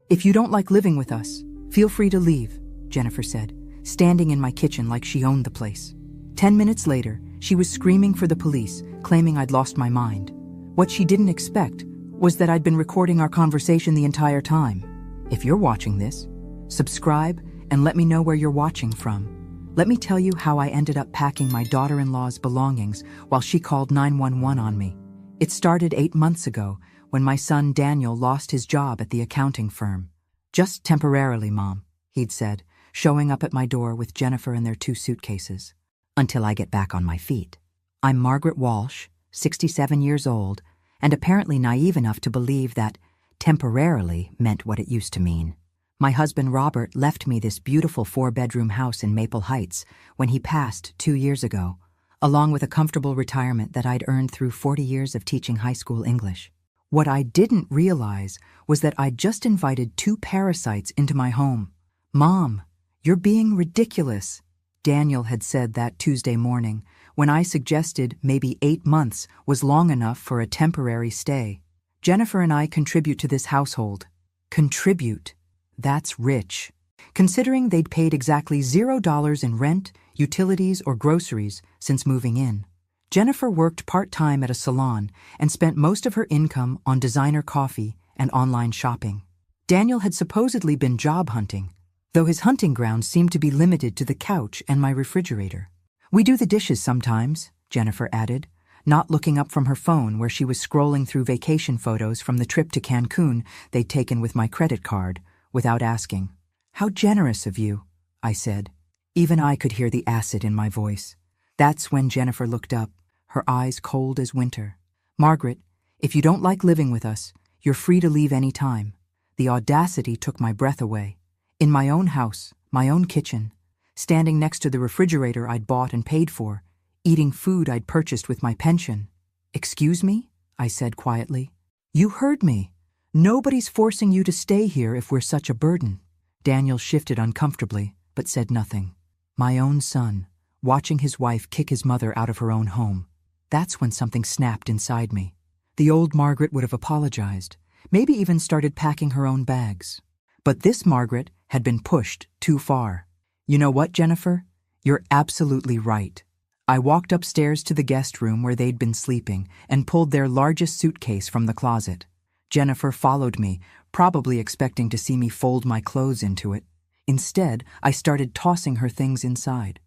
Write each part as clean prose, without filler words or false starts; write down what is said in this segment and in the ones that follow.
"If you don't like living with us, feel free to leave," Jennifer said, standing in my kitchen like she owned the place. 10 minutes later, she was screaming for the police, claiming I'd lost my mind. What she didn't expect was that I'd been recording our conversation the entire time. If you're watching this, subscribe and let me know where you're watching from. Let me tell you how I ended up packing my daughter-in-law's belongings while she called 911 on me. It started 8 months ago when my son Daniel lost his job at the accounting firm. "Just temporarily, Mom," he'd said, showing up at my door with Jennifer and their 2 suitcases. "Until I get back on my feet." I'm Margaret Walsh, 67 years old, and apparently naive enough to believe that temporarily meant what it used to mean. My husband Robert left me this beautiful 4-bedroom house in Maple Heights when he passed 2 years ago, along with a comfortable retirement that I'd earned through 40 years of teaching high school English. What I didn't realize was that I'd just invited 2 parasites into my home. "Mom, you're being ridiculous," Daniel had said that Tuesday morning when I suggested maybe 8 months was long enough for a temporary stay. "Jennifer and I contribute to this household." Contribute. That's rich. Considering they'd paid exactly $0 in rent, utilities, or groceries since moving in. Jennifer worked part-time at a salon and spent most of her income on designer coffee and online shopping. Daniel had supposedly been job hunting, though his hunting grounds seemed to be limited to the couch and my refrigerator. "We do the dishes sometimes," Jennifer added, not looking up from her phone where she was scrolling through vacation photos from the trip to Cancun they'd taken with my credit card, without asking. "How generous of you," I said. Even I could hear the acid in my voice. That's when Jennifer looked up, her eyes cold as winter. "Margaret, if you don't like living with us, you're free to leave any time." The audacity took my breath away. In my own house, my own kitchen, standing next to the refrigerator I'd bought and paid for, eating food I'd purchased with my pension. "Excuse me?" I said quietly. "You heard me. Nobody's forcing you to stay here if we're such a burden." Daniel shifted uncomfortably, but said nothing. My own son, watching his wife kick his mother out of her own home. That's when something snapped inside me. The old Margaret would have apologized, maybe even started packing her own bags. But this Margaret had been pushed too far. "You know what, Jennifer? You're absolutely right." I walked upstairs to the guest room where they'd been sleeping and pulled their largest suitcase from the closet. Jennifer followed me, probably expecting to see me fold my clothes into it. Instead, I started tossing her things inside.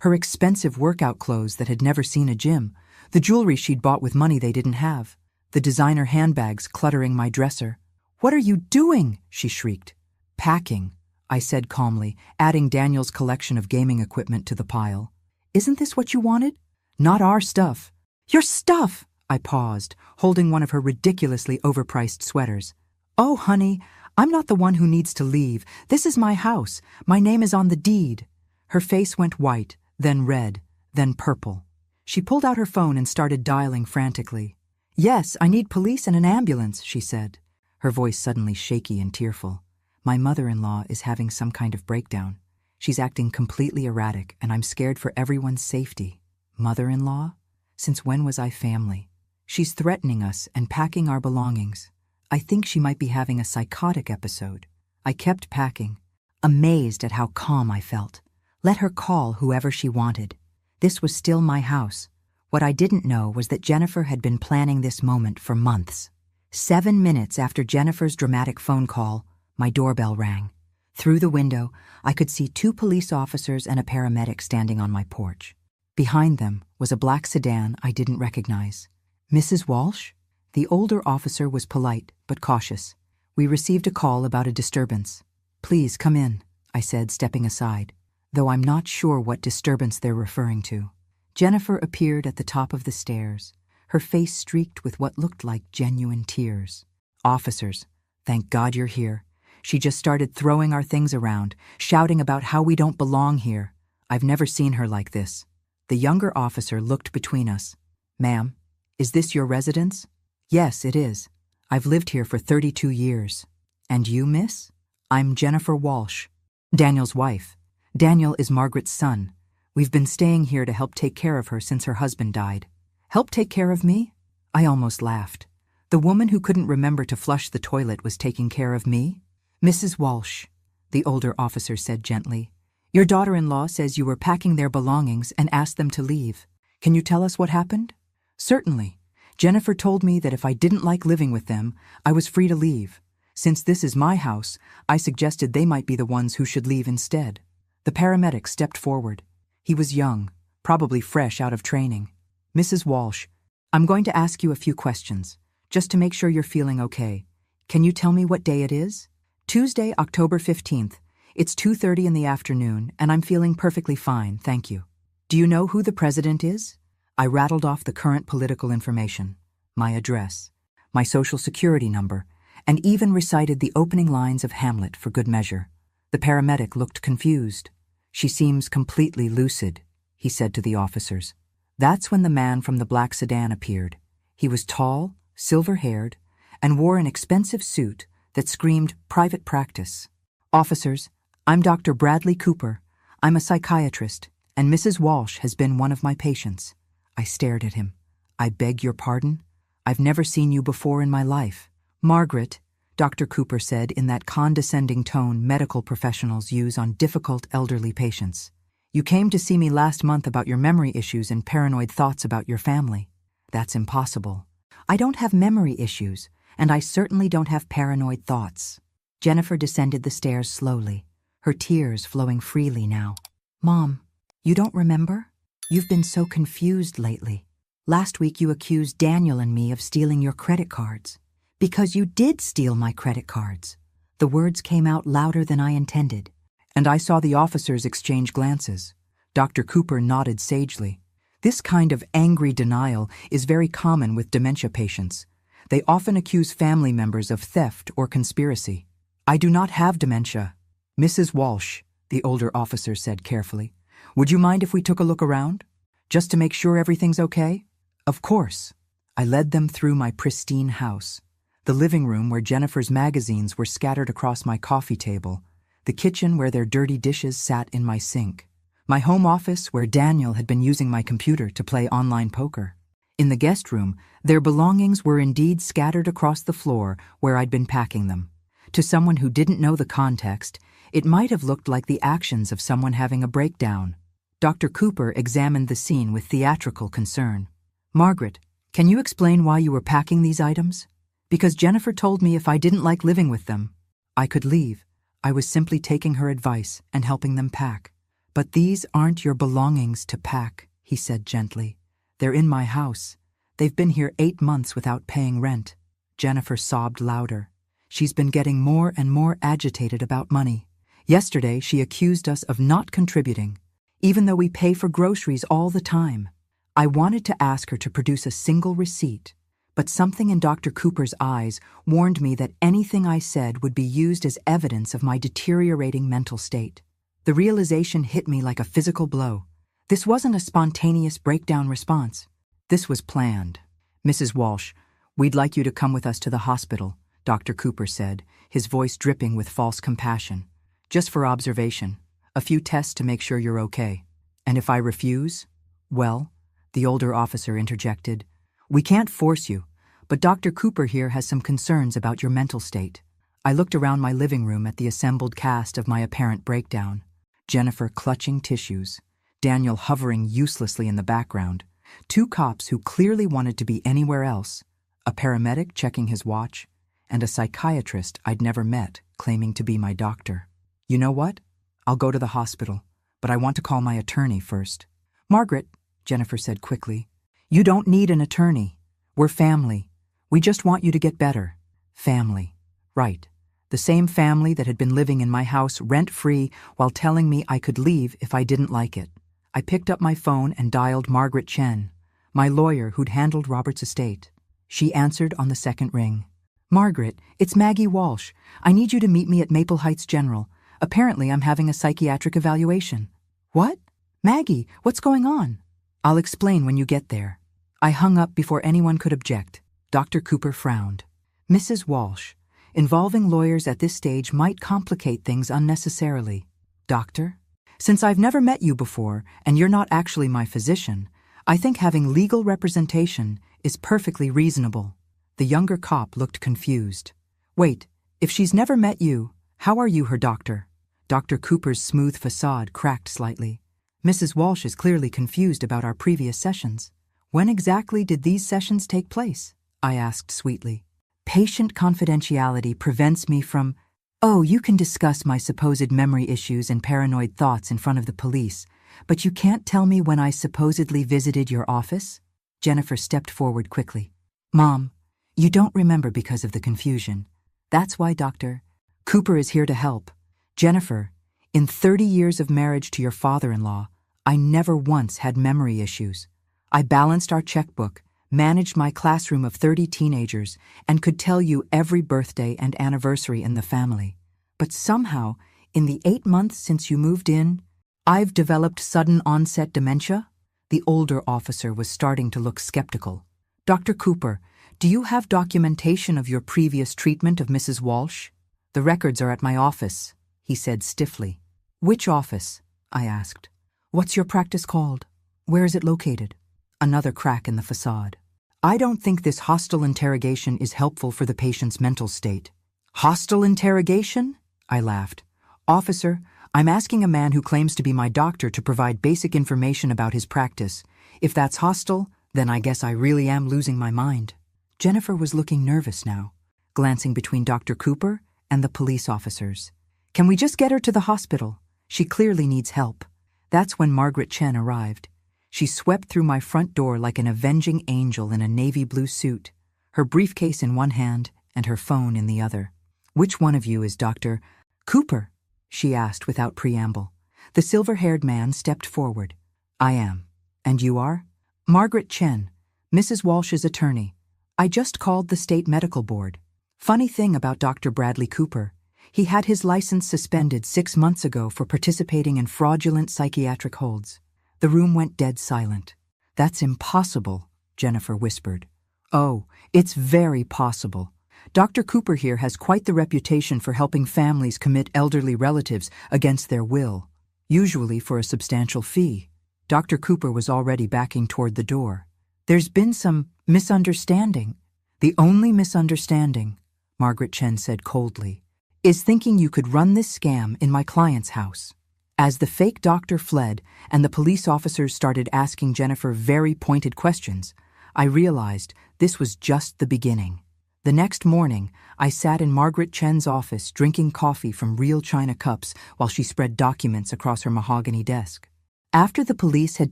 Her expensive workout clothes that had never seen a gym, the jewelry she'd bought with money they didn't have, the designer handbags cluttering my dresser. "What are you doing?" she shrieked. "Packing," I said calmly, adding Daniel's collection of gaming equipment to the pile. "Isn't this what you wanted?" "Not our stuff." "Your stuff!" I paused, holding one of her ridiculously overpriced sweaters. "Oh, honey, I'm not the one who needs to leave. This is my house. My name is on the deed." Her face went white, then red, then purple. She pulled out her phone and started dialing frantically. "Yes, I need police and an ambulance," she said, her voice suddenly shaky and tearful. "My mother-in-law is having some kind of breakdown. She's acting completely erratic, and I'm scared for everyone's safety." Mother-in-law? Since when was I family? "She's threatening us and packing our belongings. I think she might be having a psychotic episode." I kept packing, amazed at how calm I felt. Let her call whoever she wanted. This was still my house. What I didn't know was that Jennifer had been planning this moment for months. 7 minutes after Jennifer's dramatic phone call, my doorbell rang. Through the window, I could see 2 police officers and a paramedic standing on my porch. Behind them was a black sedan I didn't recognize. "Mrs. Walsh?" The older officer was polite but cautious. "We received a call about a disturbance." "Please come in," I said, stepping aside, though I'm not sure what disturbance they're referring to. Jennifer appeared at the top of the stairs, her face streaked with what looked like genuine tears. "Officers, thank God you're here." She just started throwing our things around, shouting about how we don't belong here. I've never seen her like this. The younger officer looked between us. "Ma'am, is this your residence?" "Yes, it is. I've lived here for 32 years. "And you, miss?" "I'm Jennifer Walsh, Daniel's wife. Daniel is Margaret's son. We've been staying here to help take care of her since her husband died." "Help take care of me?" I almost laughed. The woman who couldn't remember to flush the toilet was taking care of me? Mrs. Walsh, the older officer said gently, your daughter-in-law says you were packing their belongings and asked them to leave. Can you tell us what happened? Certainly. Jennifer told me that if I didn't like living with them, I was free to leave. Since this is my house, I suggested they might be the ones who should leave instead. The paramedic stepped forward. He was young, probably fresh out of training. Mrs. Walsh, I'm going to ask you a few questions, just to make sure you're feeling okay. Can you tell me what day it is? Tuesday, October 15th. It's 2:30 in the afternoon, and I'm feeling perfectly fine, thank you. Do you know who the president is? I rattled off the current political information, my address, my social security number, and even recited the opening lines of Hamlet for good measure. The paramedic looked confused. She seems completely lucid, he said to the officers. That's when the man from the black sedan appeared. He was tall, silver-haired, and wore an expensive suit that screamed private practice. Officers, I'm Dr. Bradley Cooper. I'm a psychiatrist, and Mrs. Walsh has been one of my patients. I stared at him. I beg your pardon? I've never seen you before in my life. Margaret, Dr. Cooper said in that condescending tone medical professionals use on difficult elderly patients. You came to see me last month about your memory issues and paranoid thoughts about your family. That's impossible. I don't have memory issues, and I certainly don't have paranoid thoughts. Jennifer descended the stairs slowly, her tears flowing freely now. Mom, you don't remember? You've been so confused lately. Last week you accused Daniel and me of stealing your credit cards. Because you did steal my credit cards. The words came out louder than I intended. And I saw the officers exchange glances. Dr. Cooper nodded sagely. This kind of angry denial is very common with dementia patients. They often accuse family members of theft or conspiracy. I do not have dementia. Mrs. Walsh, the older officer said carefully, would you mind if we took a look around? Just to make sure everything's okay? Of course. I led them through my pristine house. The living room where Jennifer's magazines were scattered across my coffee table, the kitchen where their dirty dishes sat in my sink, my home office where Daniel had been using my computer to play online poker. In the guest room, their belongings were indeed scattered across the floor where I'd been packing them. To someone who didn't know the context, it might have looked like the actions of someone having a breakdown. Dr. Cooper examined the scene with theatrical concern. Margaret, can you explain why you were packing these items? Because Jennifer told me if I didn't like living with them, I could leave. I was simply taking her advice and helping them pack. But these aren't your belongings to pack, he said gently. They're in my house. They've been here 8 months without paying rent. Jennifer sobbed louder. She's been getting more and more agitated about money. Yesterday, she accused us of not contributing, even though we pay for groceries all the time. I wanted to ask her to produce a single receipt, but something in Dr. Cooper's eyes warned me that anything I said would be used as evidence of my deteriorating mental state. The realization hit me like a physical blow. This wasn't a spontaneous breakdown response. This was planned. Mrs. Walsh, we'd like you to come with us to the hospital, Dr. Cooper said, his voice dripping with false compassion. Just for observation, a few tests to make sure you're okay. And if I refuse? Well, the older officer interjected, we can't force you, but Dr. Cooper here has some concerns about your mental state. I looked around my living room at the assembled cast of my apparent breakdown. Jennifer clutching tissues, Daniel hovering uselessly in the background, 2 cops who clearly wanted to be anywhere else, a paramedic checking his watch, and a psychiatrist I'd never met claiming to be my doctor. You know what? I'll go to the hospital, but I want to call my attorney first. Margaret, Jennifer said quickly, you don't need an attorney. We're family. We just want you to get better. Family. Right. The same family that had been living in my house rent-free while telling me I could leave if I didn't like it. I picked up my phone and dialed Margaret Chen, my lawyer who'd handled Robert's estate. She answered on the second ring. Margaret, it's Maggie Walsh. I need you to meet me at Maple Heights General. Apparently I'm having a psychiatric evaluation. What? Maggie, what's going on? I'll explain when you get there. I hung up before anyone could object. Dr. Cooper frowned. Mrs. Walsh, involving lawyers at this stage might complicate things unnecessarily. Doctor? Since I've never met you before and you're not actually my physician, I think having legal representation is perfectly reasonable. The younger cop looked confused. Wait, if she's never met you, How are you, her doctor? Dr. Cooper's smooth facade cracked slightly. Mrs. Walsh is clearly confused about our previous sessions. When exactly did these sessions take place? I asked sweetly. Patient confidentiality prevents me from— Oh, you can discuss my supposed memory issues and paranoid thoughts in front of the police, but you can't tell me when I supposedly visited your office? Jennifer stepped forward quickly. Mom, you don't remember because of the confusion. That's why Dr. Cooper is here to help. Jennifer, in 30 years of marriage to your father-in-law, I never once had memory issues. I balanced our checkbook, managed my classroom of 30 teenagers, and could tell you every birthday and anniversary in the family. But somehow, in the 8 months since you moved in, I've developed sudden onset dementia? The older officer was starting to look skeptical. Dr. Cooper, do you have documentation of your previous treatment of Mrs. Walsh? The records are at my office, he said stiffly. Which office? I asked. What's your practice called? Where is it located? Another crack in the facade. I don't think this hostile interrogation is helpful for the patient's mental state. Hostile interrogation? I laughed. Officer, I'm asking a man who claims to be my doctor to provide basic information about his practice. If that's hostile, then I guess I really am losing my mind. Jennifer was looking nervous now, glancing between Dr. Cooper and the police officers. Can we just get her to the hospital? She clearly needs help. That's when Margaret Chen arrived. She swept through my front door like an avenging angel in a navy blue suit, her briefcase in one hand and her phone in the other. Which one of you is Dr. Cooper? She asked without preamble. The silver-haired man stepped forward. I am. And you are? Margaret Chen, Mrs. Walsh's attorney. I just called the state medical board. Funny thing about Dr. Bradley Cooper. He had his license suspended 6 months ago for participating in fraudulent psychiatric holds. The room went dead silent. That's impossible, Jennifer whispered. Oh, it's very possible. Dr. Cooper here has quite the reputation for helping families commit elderly relatives against their will, usually for a substantial fee. Dr. Cooper was already backing toward the door. There's been some misunderstanding. The only misunderstanding, Margaret Chen said coldly, is thinking you could run this scam in my client's house. As the fake doctor fled and the police officers started asking Jennifer very pointed questions, I realized this was just the beginning. The next morning, I sat in Margaret Chen's office drinking coffee from real china cups while she spread documents across her mahogany desk. After the police had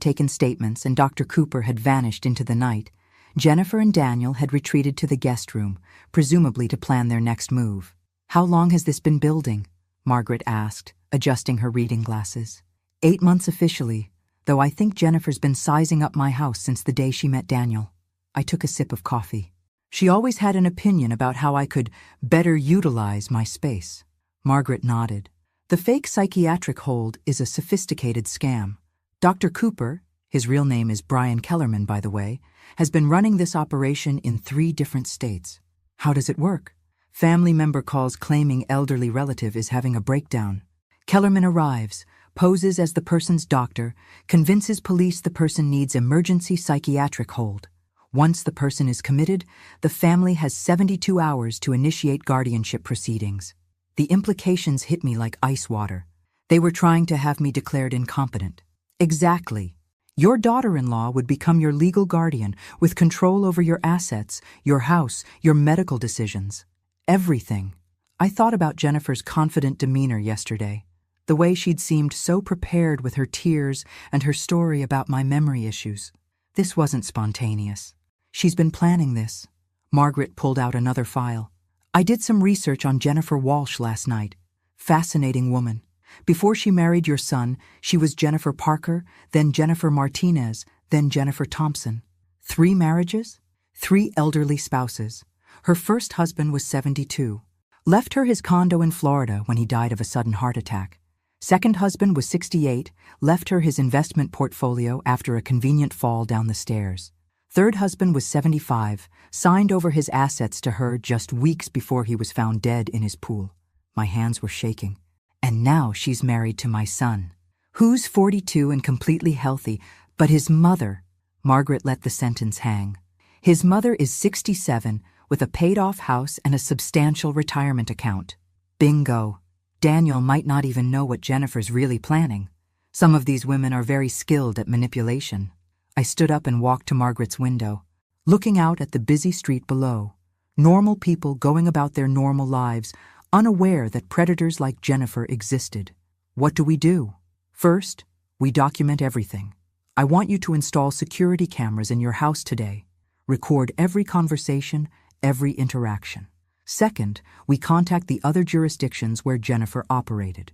taken statements and Dr. Cooper had vanished into the night, Jennifer and Daniel had retreated to the guest room, presumably to plan their next move. How long has this been building? Margaret asked, adjusting her reading glasses. 8 months officially, though I think Jennifer's been sizing up my house since the day she met Daniel. I took a sip of coffee. She always had an opinion about how I could better utilize my space. Margaret nodded. The fake psychiatric hold is a sophisticated scam. Dr. Cooper, his real name is Brian Kellerman, by the way, has been running this operation in 3 different states. How does it work? Family member calls claiming elderly relative is having a breakdown. Kellerman arrives, poses as the person's doctor, convinces police the person needs emergency psychiatric hold. Once the person is committed, the family has 72 hours to initiate guardianship proceedings. The implications hit me like ice water. They were trying to have me declared incompetent. Exactly. Your daughter-in-law would become your legal guardian with control over your assets, your house, your medical decisions. Everything. I thought about Jennifer's confident demeanor yesterday, the way she'd seemed so prepared with her tears and her story about my memory issues. This wasn't spontaneous. She's been planning this. Margaret pulled out another file. I did some research on Jennifer Walsh last night. Fascinating woman. Before she married your son, she was Jennifer Parker, then Jennifer Martinez, then Jennifer Thompson. 3 marriages, 3 elderly spouses. Her first husband was 72. Left her his condo in Florida when he died of a sudden heart attack. Second husband was 68, left her his investment portfolio after a convenient fall down the stairs. Third husband was 75, signed over his assets to her just weeks before he was found dead in his pool. My hands were shaking. And now she's married to my son, who's 42 and completely healthy, but his mother— Margaret let the sentence hang. His mother is 67, with a paid-off house and a substantial retirement account. Bingo. Daniel might not even know what Jennifer's really planning. Some of these women are very skilled at manipulation. I stood up and walked to Margaret's window, looking out at the busy street below. Normal people going about their normal lives, unaware that predators like Jennifer existed. What do? First, we document everything. I want you to install security cameras in your house today. Record every conversation, every interaction. Second, we contact the other jurisdictions where Jennifer operated.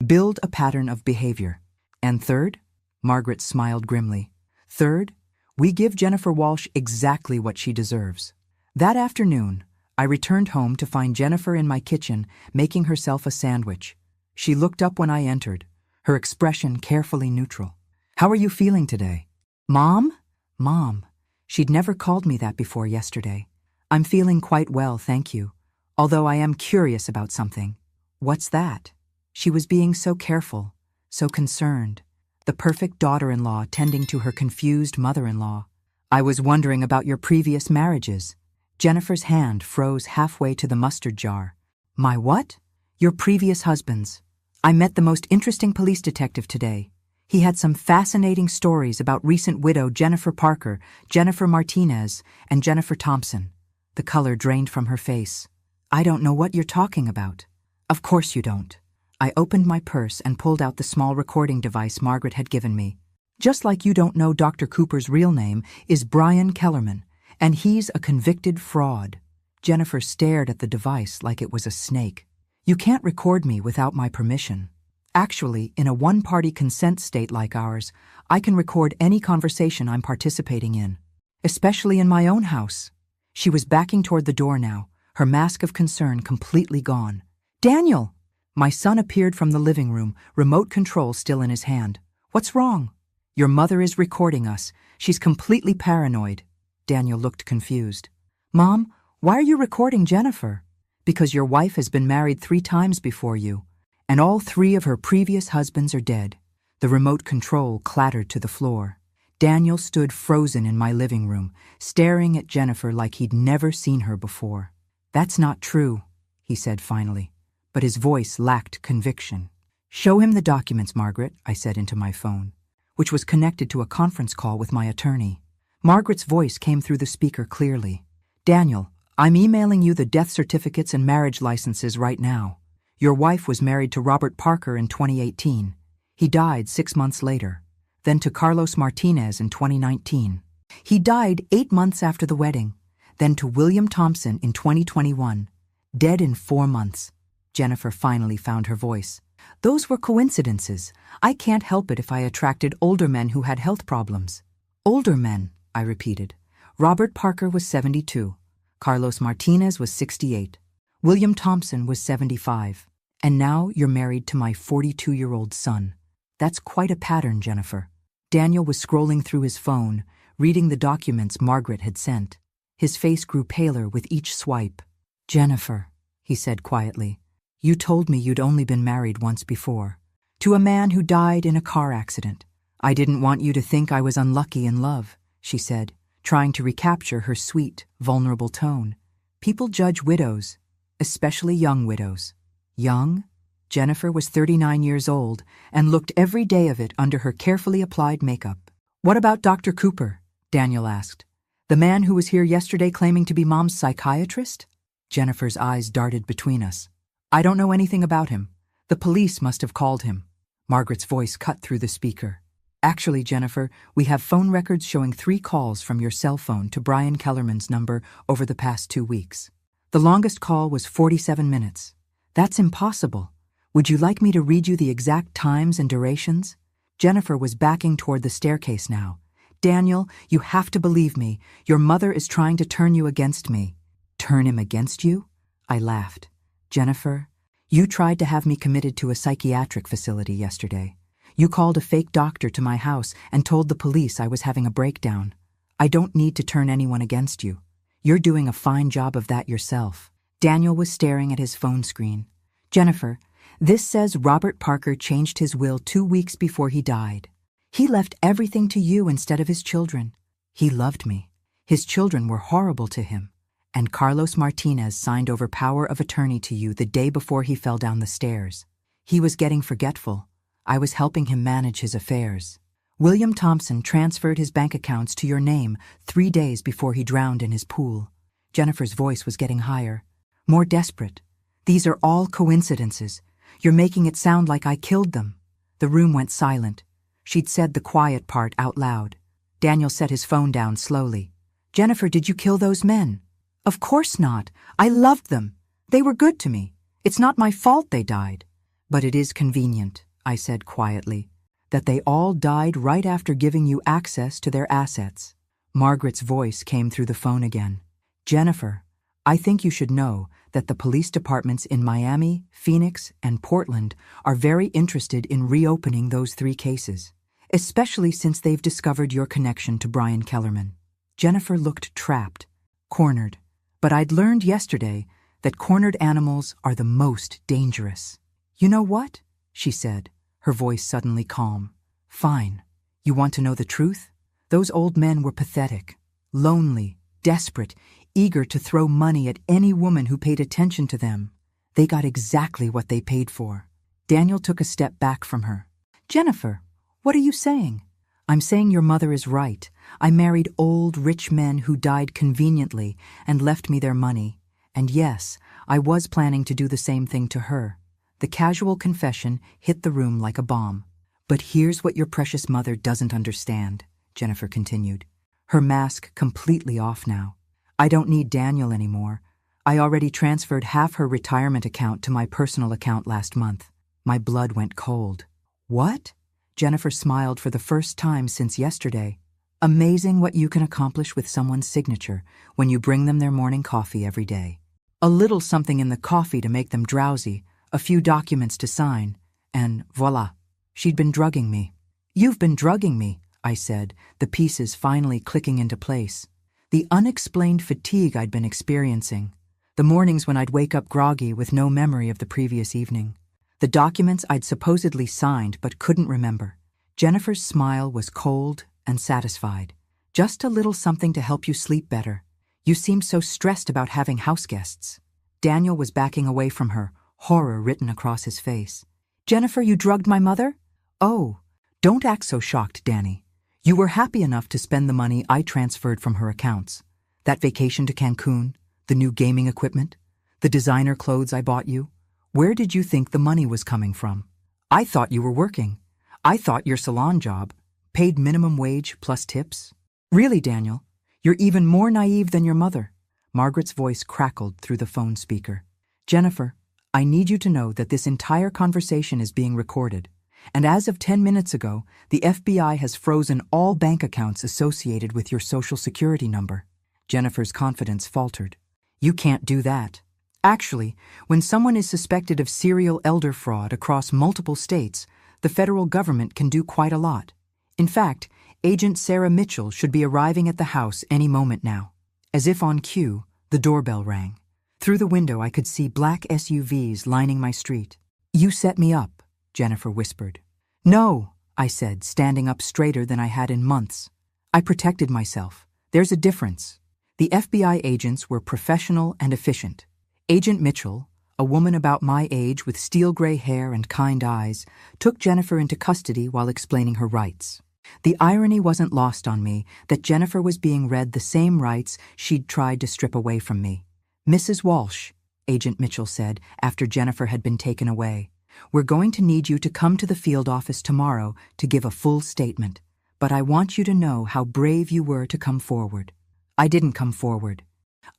Build a pattern of behavior. And third, Margaret smiled grimly. Third, we give Jennifer Walsh exactly what she deserves. That afternoon, I returned home to find Jennifer in my kitchen making herself a sandwich. She looked up when I entered, her expression carefully neutral. How are you feeling today? Mom? Mom. She'd never called me that before yesterday. I'm feeling quite well, thank you. Although I am curious about something. What's that? She was being so careful, so concerned. The perfect daughter-in-law tending to her confused mother-in-law. I was wondering about your previous marriages. Jennifer's hand froze halfway to the mustard jar. My what? Your previous husbands. I met the most interesting police detective today. He had some fascinating stories about recent widow Jennifer Parker, Jennifer Martinez, and Jennifer Thompson. The color drained from her face. I don't know what you're talking about. Of course you don't. I opened my purse and pulled out the small recording device Margaret had given me. Just like you don't know Dr. Cooper's real name is Brian Kellerman, and he's a convicted fraud. Jennifer stared at the device like it was a snake. You can't record me without my permission. Actually, in a one-party consent state like ours, I can record any conversation I'm participating in, especially in my own house. She was backing toward the door now, her mask of concern completely gone. Daniel! My son appeared from the living room, remote control still in his hand. What's wrong? Your mother is recording us. She's completely paranoid. Daniel looked confused. Mom, why are you recording Jennifer? Because your wife has been married 3 times before you, and all 3 of her previous husbands are dead. The remote control clattered to the floor. Daniel stood frozen in my living room, staring at Jennifer like he'd never seen her before. That's not true, he said finally, but his voice lacked conviction. Show him the documents, Margaret, I said into my phone, which was connected to a conference call with my attorney. Margaret's voice came through the speaker clearly. Daniel, I'm emailing you the death certificates and marriage licenses right now. Your wife was married to Robert Parker in 2018. He died 6 months later. Then to Carlos Martinez in 2019. He died 8 months after the wedding. Then to William Thompson in 2021. Dead in 4 months. Jennifer finally found her voice. Those were coincidences. I can't help it if I attracted older men who had health problems. Older men, I repeated. Robert Parker was 72. Carlos Martinez was 68. William Thompson was 75. And now you're married to my 42-year-old son. That's quite a pattern, Jennifer. Daniel was scrolling through his phone, reading the documents Margaret had sent. His face grew paler with each swipe. Jennifer, he said quietly, you told me you'd only been married once before. To a man who died in a car accident. I didn't want you to think I was unlucky in love, she said, trying to recapture her sweet, vulnerable tone. People judge widows, especially young widows. Young? Jennifer was 39 years old and looked every day of it under her carefully applied makeup. What about Dr. Cooper? Daniel asked. The man who was here yesterday claiming to be Mom's psychiatrist? Jennifer's eyes darted between us. I don't know anything about him. The police must have called him. Margaret's voice cut through the speaker. Actually, Jennifer, we have phone records showing 3 calls from your cell phone to Brian Kellerman's number over the past 2 weeks. The longest call was 47 minutes. That's impossible. Would you like me to read you the exact times and durations? Jennifer was backing toward the staircase now. Daniel, you have to believe me. Your mother is trying to turn you against me. Turn him against you? I laughed. Jennifer, you tried to have me committed to a psychiatric facility yesterday. You called a fake doctor to my house and told the police I was having a breakdown. I don't need to turn anyone against you. You're doing a fine job of that yourself. Daniel was staring at his phone screen. Jennifer, this says Robert Parker changed his will 2 weeks before he died. He left everything to you instead of his children. He loved me. His children were horrible to him. And Carlos Martinez signed over power of attorney to you the day before he fell down the stairs. He was getting forgetful. I was helping him manage his affairs. William Thompson transferred his bank accounts to your name 3 days before he drowned in his pool. Jennifer's voice was getting higher, more desperate. These are all coincidences. You're making it sound like I killed them. The room went silent. She'd said the quiet part out loud. Daniel set his phone down slowly. Jennifer, did you kill those men? Of course not. I loved them. They were good to me. It's not my fault they died. But it is convenient, I said quietly, that they all died right after giving you access to their assets. Margaret's voice came through the phone again. Jennifer, I think you should know that the police departments in Miami, Phoenix, and Portland are very interested in reopening those 3 cases, especially since they've discovered your connection to Brian Kellerman. Jennifer looked trapped, cornered, but I'd learned yesterday that cornered animals are the most dangerous. You know what? She said, her voice suddenly calm. Fine. You want to know the truth? Those old men were pathetic, lonely, desperate, eager to throw money at any woman who paid attention to them. They got exactly what they paid for. Daniel took a step back from her. Jennifer, what are you saying? I'm saying your mother is right. I married old, rich men who died conveniently and left me their money. And yes, I was planning to do the same thing to her. The casual confession hit the room like a bomb. But here's what your precious mother doesn't understand, Jennifer continued, her mask completely off now. I don't need Daniel anymore. I already transferred half her retirement account to my personal account last month. My blood went cold. What? Jennifer smiled for the first time since yesterday. Amazing what you can accomplish with someone's signature when you bring them their morning coffee every day. A little something in the coffee to make them drowsy, a few documents to sign, and voila, she'd been drugging me. You've been drugging me, I said, the pieces finally clicking into place. The unexplained fatigue I'd been experiencing, the mornings when I'd wake up groggy with no memory of the previous evening, the documents I'd supposedly signed but couldn't remember. Jennifer's smile was cold and satisfied. Just a little something to help you sleep better. You seemed so stressed about having house guests. Daniel was backing away from her, horror written across his face. Jennifer, you drugged my mother? Oh, don't act so shocked, Danny. You were happy enough to spend the money I transferred from her accounts. That vacation to Cancun, the new gaming equipment, the designer clothes I bought you. Where did you think the money was coming from? I thought you were working. I thought your salon job paid minimum wage plus tips. Really, Daniel, you're even more naive than your mother. Margaret's voice crackled through the phone speaker. Jennifer, I need you to know that this entire conversation is being recorded. And as of 10 minutes ago, the FBI has frozen all bank accounts associated with your social security number. Jennifer's confidence faltered. You can't do that. Actually, when someone is suspected of serial elder fraud across multiple states, the federal government can do quite a lot. In fact, Agent Sarah Mitchell should be arriving at the house any moment now. As if on cue, the doorbell rang. Through the window, I could see black SUVs lining my street. You set me up, Jennifer whispered. No, I said, standing up straighter than I had in months. I protected myself. There's a difference. The FBI agents were professional and efficient. Agent Mitchell, a woman about my age with steel gray hair and kind eyes, took Jennifer into custody while explaining her rights. The irony wasn't lost on me that Jennifer was being read the same rights she'd tried to strip away from me. Mrs. Walsh, Agent Mitchell said after Jennifer had been taken away, we're going to need you to come to the field office tomorrow to give a full statement, but I want you to know how brave you were to come forward. I didn't come forward.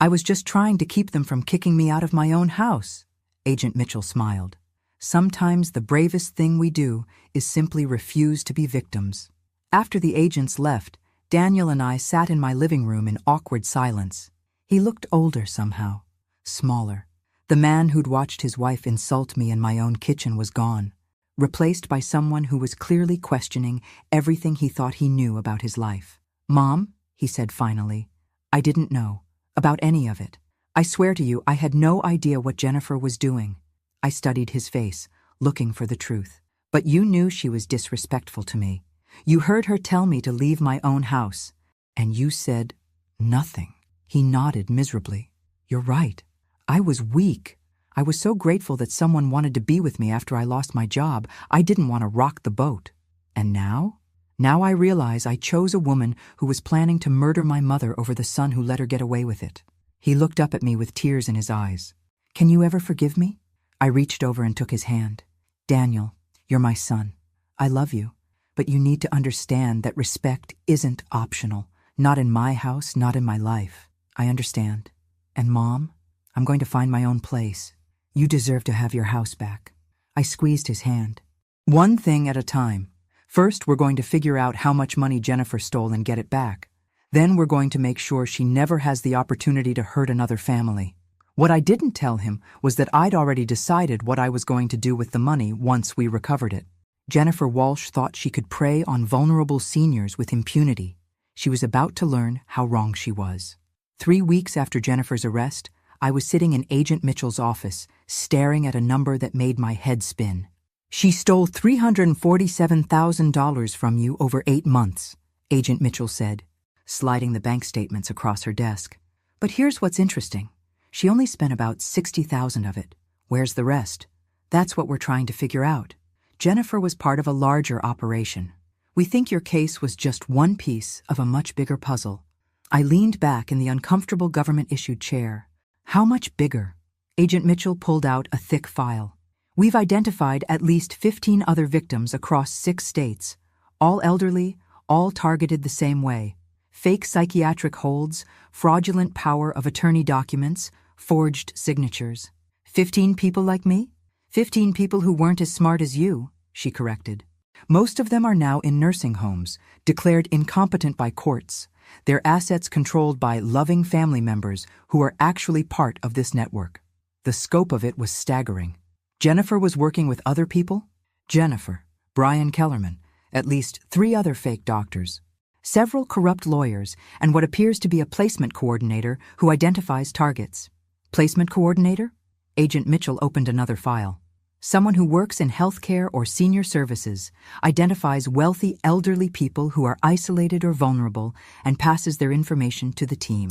I was just trying to keep them from kicking me out of my own house. Agent Mitchell smiled. Sometimes the bravest thing we do is simply refuse to be victims. After the agents left, Daniel and I sat in my living room in awkward silence. He looked older somehow, smaller. The man who'd watched his wife insult me in my own kitchen was gone, replaced by someone who was clearly questioning everything he thought he knew about his life. Mom, he said finally, I didn't know about any of it. I swear to you, I had no idea what Jennifer was doing. I studied his face, looking for the truth. But you knew she was disrespectful to me. You heard her tell me to leave my own house, and you said nothing. He nodded miserably. You're right. I was weak. I was so grateful that someone wanted to be with me after I lost my job. I didn't want to rock the boat. And now? Now I realize I chose a woman who was planning to murder my mother over the son who let her get away with it. He looked up at me with tears in his eyes. Can you ever forgive me? I reached over and took his hand. Daniel, you're my son. I love you, but you need to understand that respect isn't optional. Not in my house, not in my life. I understand. And Mom, I'm going to find my own place. You deserve to have your house back. I squeezed his hand. One thing at a time. First, we're going to figure out how much money Jennifer stole and get it back. Then we're going to make sure she never has the opportunity to hurt another family. What I didn't tell him was that I'd already decided what I was going to do with the money once we recovered it. Jennifer Walsh thought she could prey on vulnerable seniors with impunity. She was about to learn how wrong she was. 3 weeks after Jennifer's arrest, I was sitting in Agent Mitchell's office, staring at a number that made my head spin. She stole $347,000 from you over 8 months, Agent Mitchell said, sliding the bank statements across her desk. But here's what's interesting. She only spent about $60,000 of it. Where's the rest? That's what we're trying to figure out. Jennifer was part of a larger operation. We think your case was just one piece of a much bigger puzzle. I leaned back in the uncomfortable government-issued chair. How much bigger? Agent Mitchell pulled out a thick file. We've identified at least 15 other victims across 6 states, all elderly, all targeted the same way. Fake psychiatric holds, fraudulent power of attorney documents, forged signatures. 15 people like me? 15 people who weren't as smart as you, she corrected. Most of them are now in nursing homes, declared incompetent by courts, their assets controlled by loving family members who are actually part of this network. The scope of it was staggering. Jennifer was working with other people? Jennifer, Brian Kellerman, at least 3 other fake doctors, several corrupt lawyers, and what appears to be a placement coordinator who identifies targets. Placement coordinator? Agent Mitchell opened another file. Someone who works in healthcare or senior services, identifies wealthy elderly people who are isolated or vulnerable, and passes their information to the team.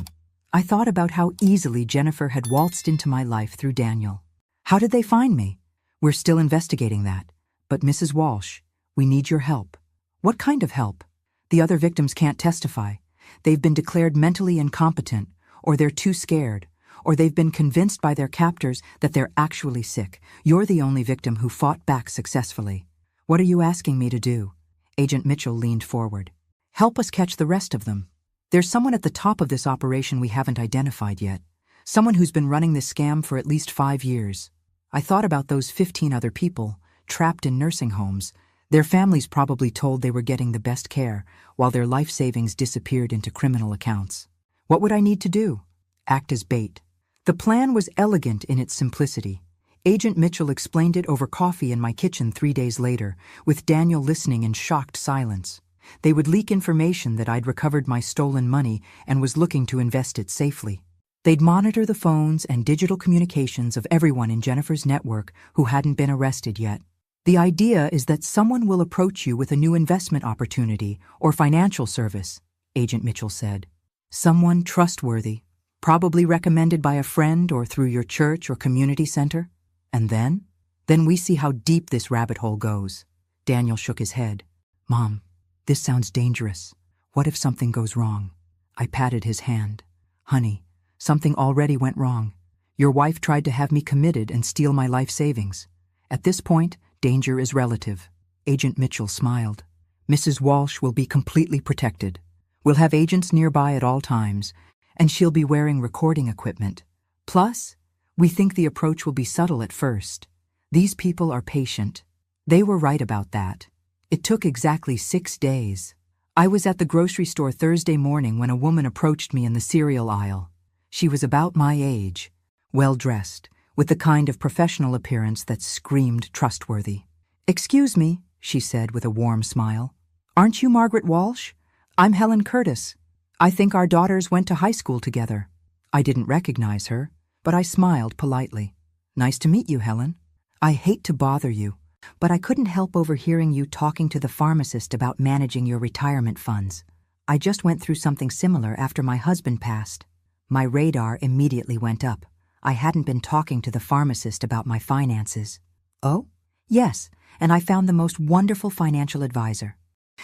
I thought about how easily Jennifer had waltzed into my life through Daniel. How did they find me? We're still investigating that. But Mrs. Walsh, we need your help. What kind of help? The other victims can't testify. They've been declared mentally incompetent, or they're too scared, or they've been convinced by their captors that they're actually sick. You're the only victim who fought back successfully. What are you asking me to do? Agent Mitchell leaned forward. Help us catch the rest of them. There's someone at the top of this operation we haven't identified yet. Someone who's been running this scam for at least 5 years. I thought about those 15 other people, trapped in nursing homes. Their families probably told they were getting the best care, while their life savings disappeared into criminal accounts. What would I need to do? Act as bait. The plan was elegant in its simplicity. Agent Mitchell explained it over coffee in my kitchen 3 days later, with Daniel listening in shocked silence. They would leak information that I'd recovered my stolen money and was looking to invest it safely. They'd monitor the phones and digital communications of everyone in Jennifer's network who hadn't been arrested yet. The idea is that someone will approach you with a new investment opportunity or financial service, Agent Mitchell said. Someone trustworthy, probably recommended by a friend or through your church or community center. And then? Then we see how deep this rabbit hole goes. Daniel shook his head. Mom, this sounds dangerous. What if something goes wrong? I patted his hand. Honey, something already went wrong. Your wife tried to have me committed and steal my life savings. At this point, danger is relative. Agent Mitchell smiled. Mrs. Walsh will be completely protected. We'll have agents nearby at all times, and she'll be wearing recording equipment. Plus, we think the approach will be subtle at first. These people are patient. They were right about that. It took exactly 6 days. I was at the grocery store Thursday morning when a woman approached me in the cereal aisle. She was about my age, well-dressed, with the kind of professional appearance that screamed trustworthy. Excuse me, she said with a warm smile. Aren't you Margaret Walsh? I'm Helen Curtis. I think our daughters went to high school together. I didn't recognize her, but I smiled politely. Nice to meet you, Helen. I hate to bother you, but I couldn't help overhearing you talking to the pharmacist about managing your retirement funds. I just went through something similar after my husband passed. My radar immediately went up. I hadn't been talking to the pharmacist about my finances. Oh? Yes, and I found the most wonderful financial advisor.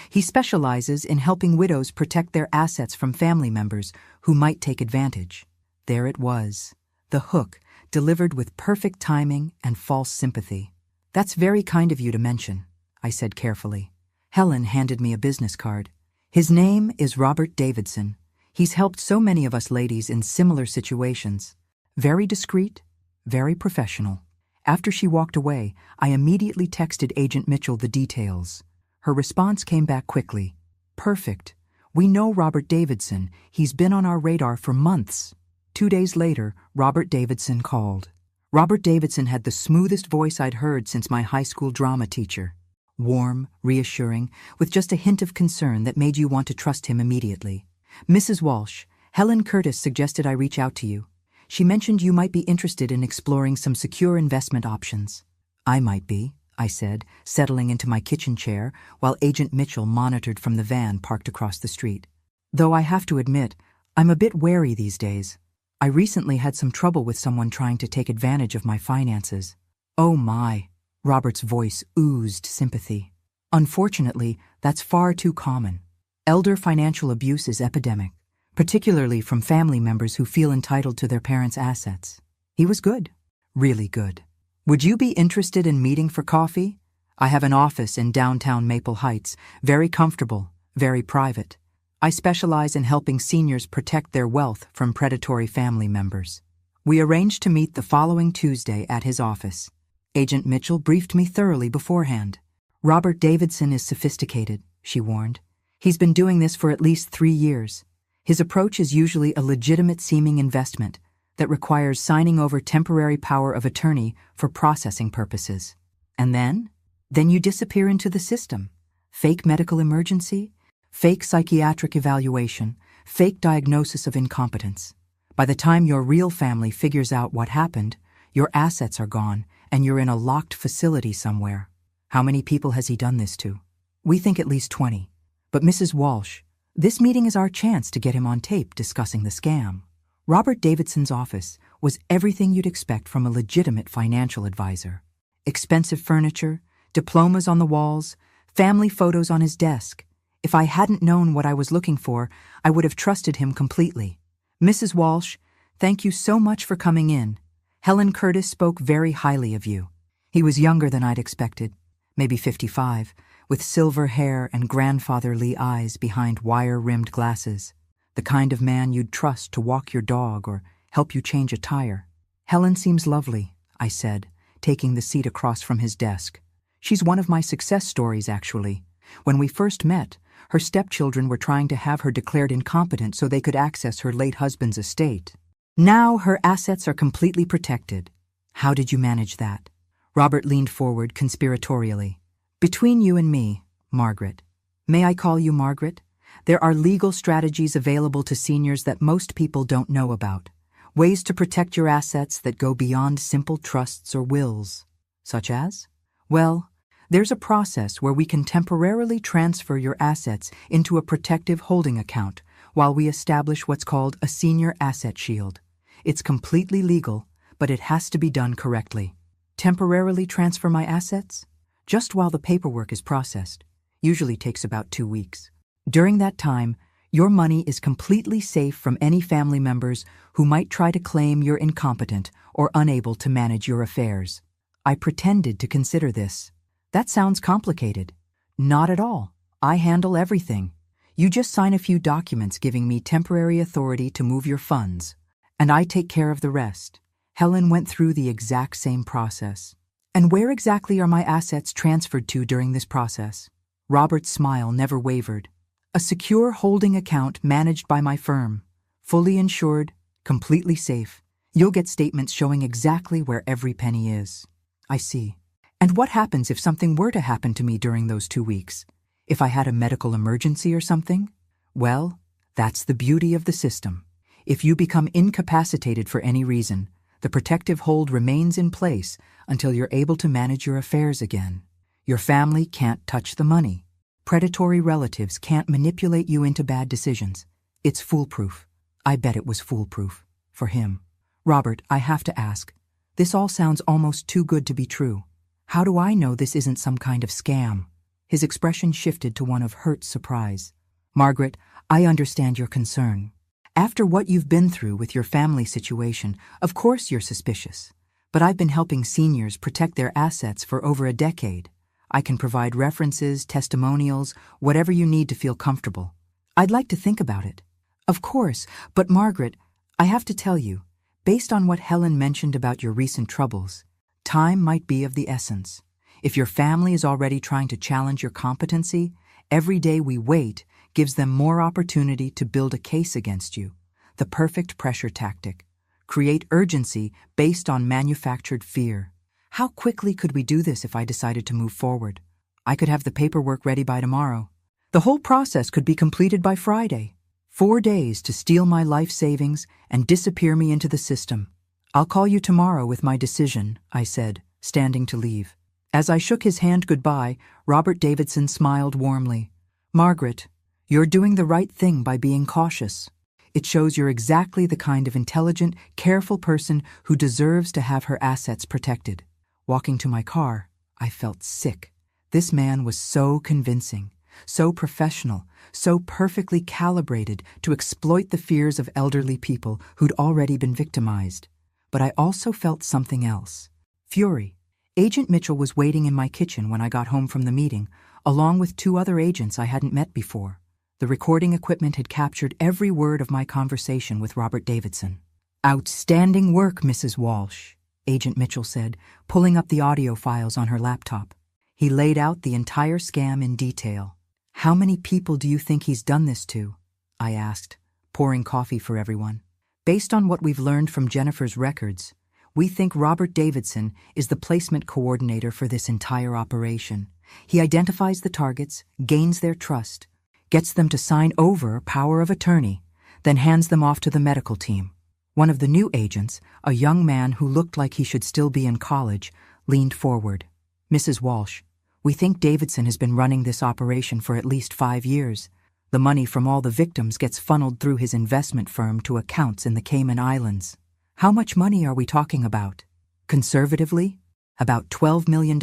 He specializes in helping widows protect their assets from family members who might take advantage. There it was, the hook, delivered with perfect timing and false sympathy. That's very kind of you to mention, I said carefully. Helen handed me a business card. His name is Robert Davidson. He's helped so many of us ladies in similar situations. Very discreet, very professional. After she walked away, I immediately texted Agent Mitchell the details. Her response came back quickly. Perfect. We know Robert Davidson. He's been on our radar for months. 2 days later, Robert Davidson called. Robert Davidson had the smoothest voice I'd heard since my high school drama teacher. Warm, reassuring, with just a hint of concern that made you want to trust him immediately. Mrs. Walsh, Helen Curtis suggested I reach out to you. She mentioned you might be interested in exploring some secure investment options. I might be, I said, settling into my kitchen chair while Agent Mitchell monitored from the van parked across the street. Though I have to admit, I'm a bit wary these days. I recently had some trouble with someone trying to take advantage of my finances. Oh my, Robert's voice oozed sympathy. Unfortunately, that's far too common. Elder financial abuse is epidemic, particularly from family members who feel entitled to their parents' assets. He was good, really good. Would you be interested in meeting for coffee? I have an office in downtown Maple Heights, very comfortable, very private. I specialize in helping seniors protect their wealth from predatory family members. We arranged to meet the following Tuesday at his office. Agent Mitchell briefed me thoroughly beforehand. Robert Davidson is sophisticated, she warned. He's been doing this for at least 3 years. His approach is usually a legitimate-seeming investment that requires signing over temporary power of attorney for processing purposes. And then? Then you disappear into the system. Fake medical emergency, fake psychiatric evaluation, fake diagnosis of incompetence. By the time your real family figures out what happened, your assets are gone and you're in a locked facility somewhere. How many people has he done this to? We think at least 20. But Mrs. Walsh, this meeting is our chance to get him on tape discussing the scam. Robert Davidson's office was everything you'd expect from a legitimate financial advisor. Expensive furniture, diplomas on the walls, family photos on his desk. If I hadn't known what I was looking for, I would have trusted him completely. Mrs. Walsh, thank you so much for coming in. Helen Curtis spoke very highly of you. He was younger than I'd expected, maybe 55, with silver hair and grandfatherly eyes behind wire-rimmed glasses. The kind of man you'd trust to walk your dog or help you change a tire. Helen seems lovely, I said, taking the seat across from his desk. She's one of my success stories, actually. When we first met, her stepchildren were trying to have her declared incompetent so they could access her late husband's estate. Now her assets are completely protected. How did you manage that? Robert leaned forward conspiratorially. Between you and me, Margaret. May I call you Margaret? There are legal strategies available to seniors that most people don't know about. Ways to protect your assets that go beyond simple trusts or wills. Such as? Well, there's a process where we can temporarily transfer your assets into a protective holding account while we establish what's called a senior asset shield. It's completely legal, but it has to be done correctly. Temporarily transfer my assets? Just while the paperwork is processed. Usually takes about 2 weeks. During that time, your money is completely safe from any family members who might try to claim you're incompetent or unable to manage your affairs. I pretended to consider this. That sounds complicated. Not at all. I handle everything. You just sign a few documents giving me temporary authority to move your funds, and I take care of the rest. Helen went through the exact same process. And where exactly are my assets transferred to during this process? Robert's smile never wavered. A secure holding account managed by my firm. Fully insured, completely safe. You'll get statements showing exactly where every penny is. I see. And what happens if something were to happen to me during those 2 weeks? If I had a medical emergency or something? Well, that's the beauty of the system. If you become incapacitated for any reason, the protective hold remains in place until you're able to manage your affairs again. Your family can't touch the money. Predatory relatives can't manipulate you into bad decisions. It's foolproof. I bet it was foolproof. For him. Robert, I have to ask. This all sounds almost too good to be true. How do I know this isn't some kind of scam? His expression shifted to one of hurt surprise. Margaret, I understand your concern. After what you've been through with your family situation, of course you're suspicious. But I've been helping seniors protect their assets for over a decade. I can provide references, testimonials, whatever you need to feel comfortable. I'd like to think about it. Of course, but Margaret, I have to tell you, based on what Helen mentioned about your recent troubles, time might be of the essence. If your family is already trying to challenge your competency, every day we wait gives them more opportunity to build a case against you. The perfect pressure tactic. Create urgency based on manufactured fear. How quickly could we do this if I decided to move forward? I could have the paperwork ready by tomorrow. The whole process could be completed by Friday. 4 days to steal my life savings and disappear me into the system. I'll call you tomorrow with my decision, I said, standing to leave. As I shook his hand goodbye, Robert Davidson smiled warmly. Margaret, you're doing the right thing by being cautious. It shows you're exactly the kind of intelligent, careful person who deserves to have her assets protected. Walking to my car, I felt sick. This man was so convincing, so professional, so perfectly calibrated to exploit the fears of elderly people who'd already been victimized. But I also felt something else. Fury. Agent Mitchell was waiting in my kitchen when I got home from the meeting, along with 2 other agents I hadn't met before. The recording equipment had captured every word of my conversation with Robert Davidson. Outstanding work, Mrs. Walsh, Agent Mitchell said, pulling up the audio files on her laptop. He laid out the entire scam in detail. How many people do you think he's done this to? I asked, pouring coffee for everyone. Based on what we've learned from Jennifer's records, we think Robert Davidson is the placement coordinator for this entire operation. He identifies the targets, gains their trust, gets them to sign over power of attorney, then hands them off to the medical team. One of the new agents, a young man who looked like he should still be in college, leaned forward. Mrs. Walsh, we think Davidson has been running this operation for at least 5 years. The money from all the victims gets funneled through his investment firm to accounts in the Cayman Islands. How much money are we talking about? Conservatively, about $12 million.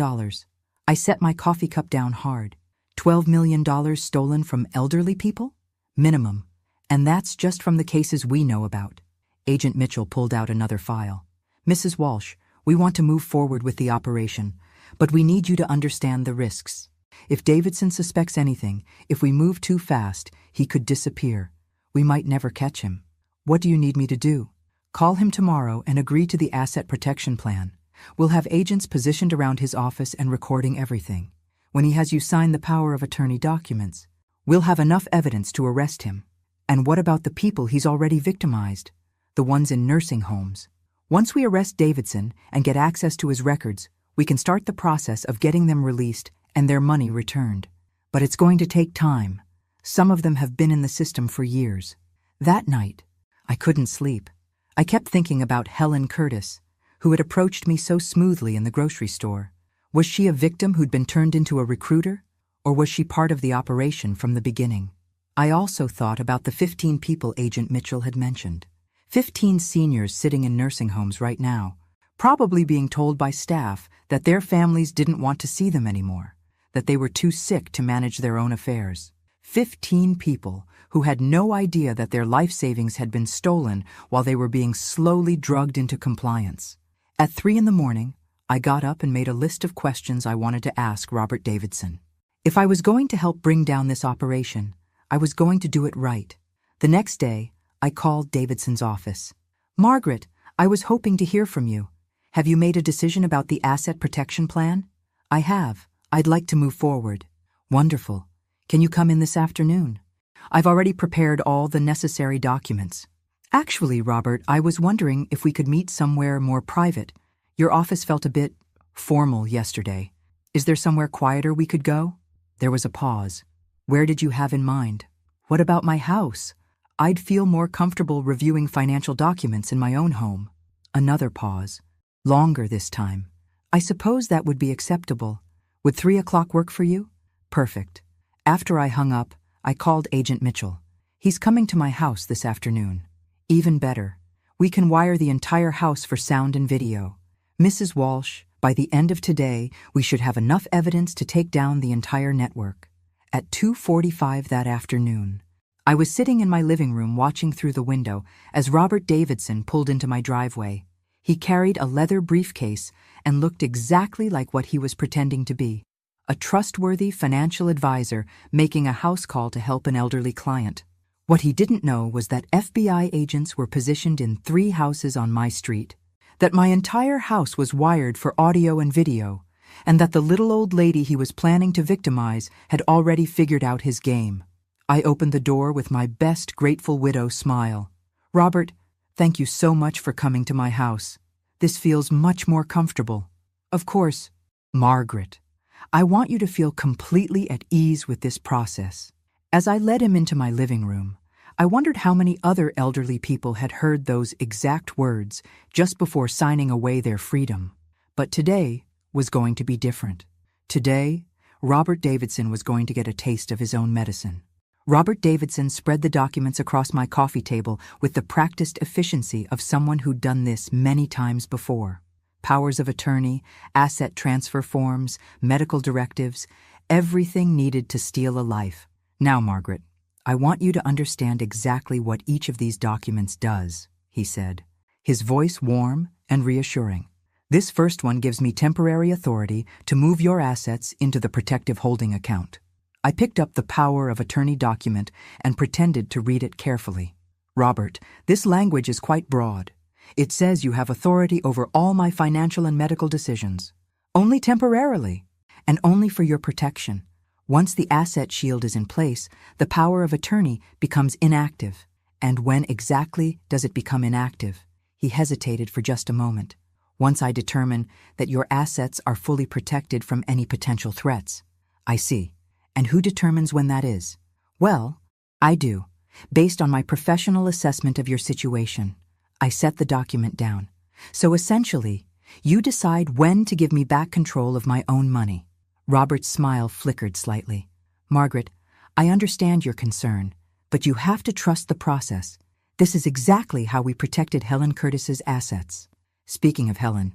I set my coffee cup down hard. $12 million stolen from elderly people? Minimum. And that's just from the cases we know about. Agent Mitchell pulled out another file. Mrs. Walsh, we want to move forward with the operation, but we need you to understand the risks. If Davidson suspects anything, if we move too fast, he could disappear. We might never catch him. What do you need me to do? Call him tomorrow and agree to the asset protection plan. We'll have agents positioned around his office and recording everything. When he has you sign the power of attorney documents, we'll have enough evidence to arrest him. And what about the people he's already victimized? The ones in nursing homes. Once we arrest Davidson and get access to his records, we can start the process of getting them released and their money returned. But it's going to take time. Some of them have been in the system for years. That night, I couldn't sleep. I kept thinking about Helen Curtis, who had approached me so smoothly in the grocery store. Was she a victim who'd been turned into a recruiter, or was she part of the operation from the beginning? I also thought about the 15 people Agent Mitchell had mentioned. 15 seniors sitting in nursing homes right now, probably being told by staff that their families didn't want to see them anymore, that they were too sick to manage their own affairs. 15 people who had no idea that their life savings had been stolen while they were being slowly drugged into compliance. At 3 a.m, I got up and made a list of questions I wanted to ask Robert Davidson. If I was going to help bring down this operation, I was going to do it right. The next day, I called Davidson's office. Margaret, I was hoping to hear from you. Have you made a decision about the asset protection plan? I have. I'd like to move forward. Wonderful. Can you come in this afternoon? I've already prepared all the necessary documents. Actually, Robert, I was wondering if we could meet somewhere more private. Your office felt a bit formal yesterday. Is there somewhere quieter we could go? There was a pause. Where did you have in mind? What about my house? I'd feel more comfortable reviewing financial documents in my own home. Another pause. Longer this time. I suppose that would be acceptable. Would 3 o'clock work for you? Perfect. After I hung up, I called Agent Mitchell. He's coming to my house this afternoon. Even better. We can wire the entire house for sound and video. Mrs. Walsh, by the end of today, we should have enough evidence to take down the entire network. At 2:45 that afternoon, I was sitting in my living room watching through the window as Robert Davidson pulled into my driveway. He carried a leather briefcase and looked exactly like what he was pretending to be, a trustworthy financial advisor making a house call to help an elderly client. What he didn't know was that FBI agents were positioned in 3 houses on my street, that my entire house was wired for audio and video, and that the little old lady he was planning to victimize had already figured out his game. I opened the door with my best grateful widow smile. Robert, thank you so much for coming to my house. This feels much more comfortable. Of course, Margaret, I want you to feel completely at ease with this process. As I led him into my living room, I wondered how many other elderly people had heard those exact words just before signing away their freedom. But today was going to be different. Today, Robert Davidson was going to get a taste of his own medicine. Robert Davidson spread the documents across my coffee table with the practiced efficiency of someone who'd done this many times before. Powers of attorney, asset transfer forms, medical directives, everything needed to steal a life. Now, Margaret, I want you to understand exactly what each of these documents does, he said, his voice warm and reassuring. This first one gives me temporary authority to move your assets into the protective holding account. I picked up the power of attorney document and pretended to read it carefully. Robert, this language is quite broad. It says you have authority over all my financial and medical decisions. Only temporarily, and only for your protection. Once the asset shield is in place, the power of attorney becomes inactive. And when exactly does it become inactive? He hesitated for just a moment. Once I determine that your assets are fully protected from any potential threats. I see. And who determines when that is? Well, I do, based on my professional assessment of your situation. I set the document down. So essentially, you decide when to give me back control of my own money. Robert's smile flickered slightly. Margaret, I understand your concern, but you have to trust the process. This is exactly how we protected Helen Curtis's assets. Speaking of Helen,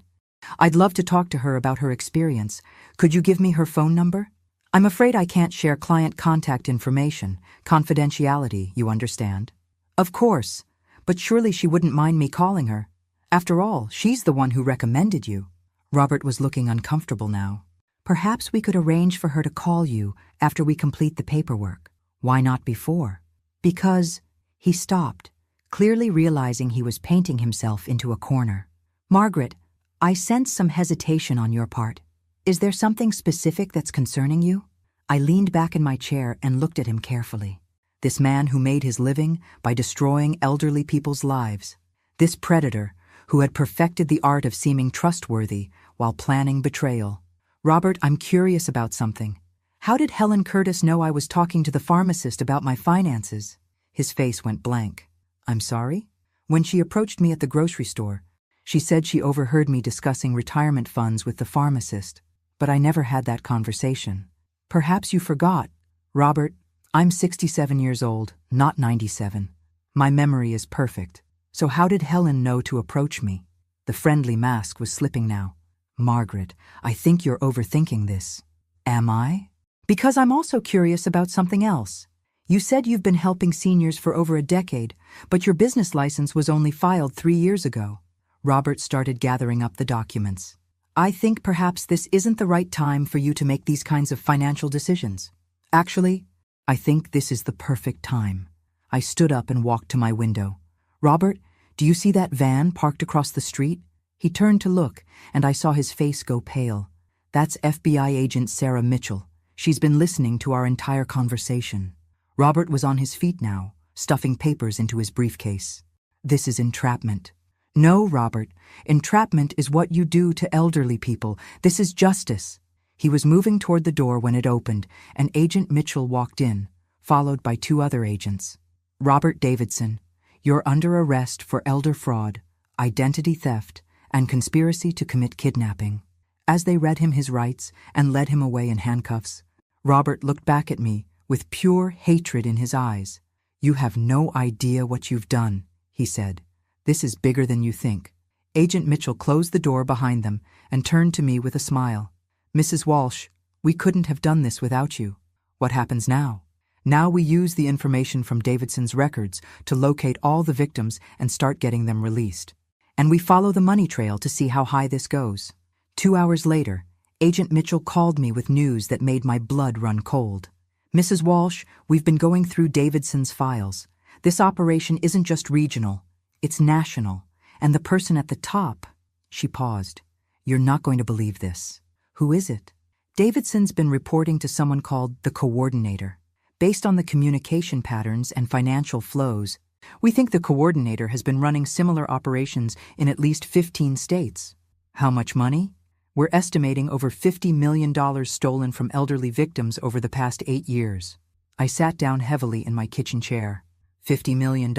I'd love to talk to her about her experience. Could you give me her phone number? I'm afraid I can't share client contact information, confidentiality, you understand. Of course, but surely she wouldn't mind me calling her. After all, she's the one who recommended you. Robert was looking uncomfortable now. Perhaps we could arrange for her to call you after we complete the paperwork. Why not before? Because he stopped, clearly realizing he was painting himself into a corner. Margaret, I sense some hesitation on your part. Is there something specific that's concerning you? I leaned back in my chair and looked at him carefully. This man who made his living by destroying elderly people's lives. This predator who had perfected the art of seeming trustworthy while planning betrayal. Robert, I'm curious about something. How did Helen Curtis know I was talking to the pharmacist about my finances? His face went blank. I'm sorry? When she approached me at the grocery store, she said she overheard me discussing retirement funds with the pharmacist. But I never had that conversation. Perhaps you forgot. Robert, I'm 67 years old, not 97. My memory is perfect. So how did Helen know to approach me? The friendly mask was slipping now. Margaret, I think you're overthinking this. Am I? Because I'm also curious about something else. You said you've been helping seniors for over a decade, but your business license was only filed 3 years ago. Robert started gathering up the documents. I think perhaps this isn't the right time for you to make these kinds of financial decisions. Actually, I think this is the perfect time. I stood up and walked to my window. Robert, do you see that van parked across the street? He turned to look, and I saw his face go pale. That's FBI agent Sarah Mitchell. She's been listening to our entire conversation. Robert was on his feet now, stuffing papers into his briefcase. This is entrapment. No, Robert, entrapment is what you do to elderly people. This is justice. He was moving toward the door when it opened, and Agent Mitchell walked in, followed by 2 other agents. Robert Davidson, you're under arrest for elder fraud, identity theft, and conspiracy to commit kidnapping. As they read him his rights and led him away in handcuffs, Robert looked back at me with pure hatred in his eyes. You have no idea what you've done, he said. This is bigger than you think. Agent Mitchell closed the door behind them and turned to me with a smile. Mrs. Walsh, we couldn't have done this without you. What happens now? Now we use the information from Davidson's records to locate all the victims and start getting them released. And we follow the money trail to see how high this goes. 2 hours later, Agent Mitchell called me with news that made my blood run cold. Mrs. Walsh, we've been going through Davidson's files. This operation isn't just regional, it's national. And the person at the top, she paused. You're not going to believe this. Who is it? Davidson's been reporting to someone called the coordinator. Based on the communication patterns and financial flows, we think the coordinator has been running similar operations in at least 15 states. How much money? We're estimating over $50 million stolen from elderly victims over the past 8 years. I sat down heavily in my kitchen chair. $50 million?